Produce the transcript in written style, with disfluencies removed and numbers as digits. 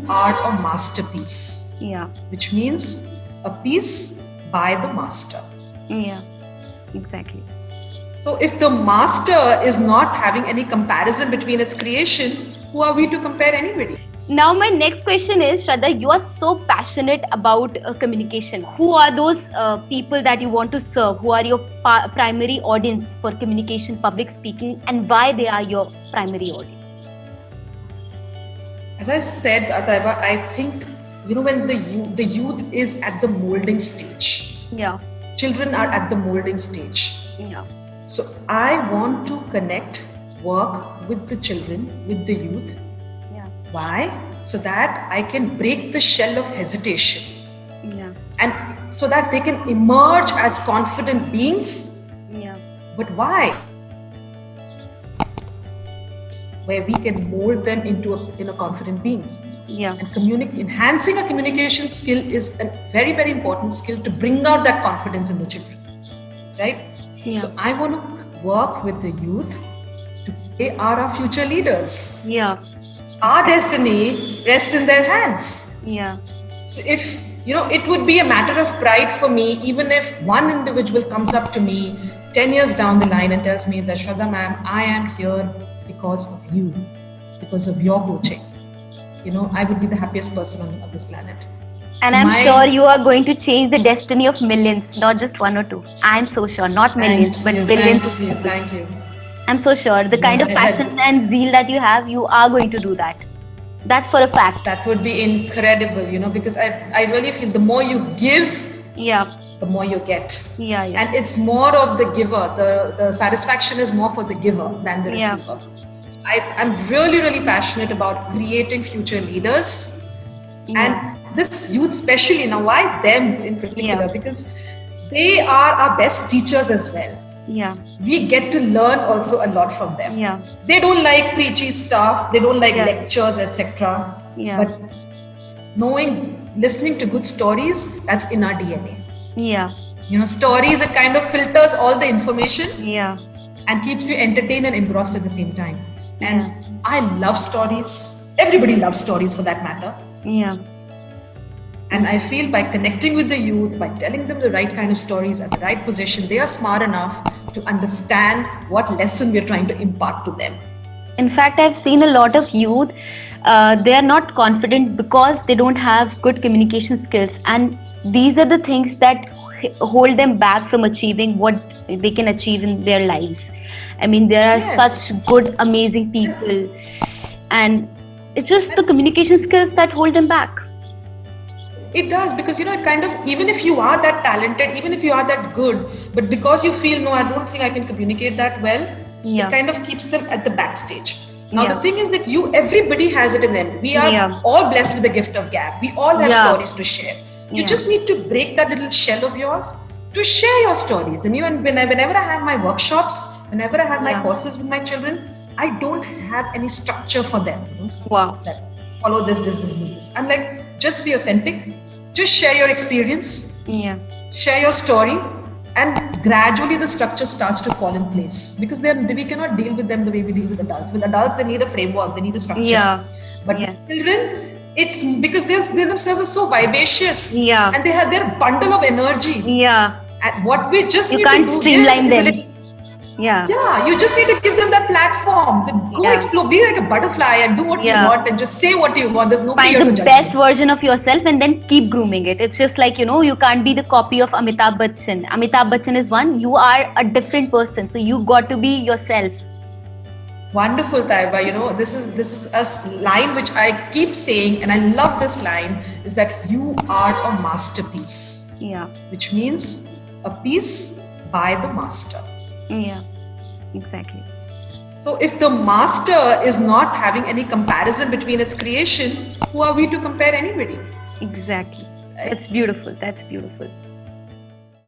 are a masterpiece. Yeah. Which means a piece by the master. Yeah. Exactly. So if the master is not having any comparison between its creation, who are we to compare anybody? Now, my next question is, Shraddha, you are so passionate about communication. Who are those people that you want to serve? Who are your primary audience for communication, public speaking, and why they are your primary audience? As I said, Ataiba, I think, when the youth is at the molding stage. Yeah. Children are at the molding stage. Yeah. So I want to connect, work with the children, with the youth. Yeah. Why? So that I can break the shell of hesitation. Yeah. And so that they can emerge as confident beings. Yeah. But why? Where we can mold them into a confident being. Yeah. And enhancing a communication skill is a very, very important skill to bring out that confidence in the children. Right? Yeah. So I want to work with the youth. They are our future leaders. Yeah. Our destiny rests in their hands. Yeah. So if, it would be a matter of pride for me, even if one individual comes up to me 10 years down the line and tells me that, Shraddha ma'am, I am here because of you, because of your coaching. I would be the happiest person on this planet. And so I'm sure you are going to change the destiny of millions, not just one or two. I'm so sure, not millions, but billions. Thank you. I'm so sure the kind of passion and zeal that you have, you are going to do that. That's for a fact. That would be incredible, because I really feel the more you give, the more you get. Yeah. And it's more of the giver. The satisfaction is more for the giver than the receiver. So I'm really, really passionate about creating future leaders. And this youth especially, now why them in particular? Because they are our best teachers as well. Yeah. We get to learn also a lot from them. Yeah. They don't like preachy stuff. They don't like lectures, etc. Yeah. But listening to good stories, that's in our DNA. Yeah. Stories, it kind of filters all the information. Yeah. And keeps you entertained and engrossed at the same time. And I love stories. Everybody loves stories for that matter. Yeah. And I feel by connecting with the youth, by telling them the right kind of stories at the right position, they are smart enough to understand what lesson we're trying to impart to them. In fact, I've seen a lot of youth, they are not confident because they don't have good communication skills. And these are the things that hold them back from achieving what they can achieve in their lives. I mean, there are such good, amazing people. And it's just the communication skills that hold them back. It does, because it kind of, even if you are that talented, even if you are that good, but because you feel, no, I don't think I can communicate that well, it kind of keeps them at the backstage. Now the thing is that everybody has it in them. We are all blessed with the gift of gab. We all have stories to share. You just need to break that little shell of yours to share your stories. And whenever I have my workshops, whenever I have my courses with my children, I don't have any structure for them. Wow. That follow this. I'm like, just be authentic. Just share your experience. Yeah. Share your story. And gradually the structure starts to fall in place. Because we cannot deal with them the way we deal with adults. With adults, they need a framework. They need a structure. Yeah. But children, it's because they themselves are so vivacious. Yeah. And they have their bundle of energy. Yeah. And what we just need to do... You can't streamline them. Yeah, you just need to give them that platform. Go explore, be like a butterfly and do what you want and just say what you want. There's nobody here to judge you. Find the best version of yourself and then keep grooming it. It's just like, you can't be the copy of Amitabh Bachchan. Amitabh Bachchan is one, you are a different person. So you got to be yourself. Wonderful, Taiba. This is a line which I keep saying, and I love this line, is that you are a masterpiece. Yeah. Which means a piece by the master. Yeah, exactly. So if the master is not having any comparison between its creation, who are we to compare anybody? Exactly. That's beautiful.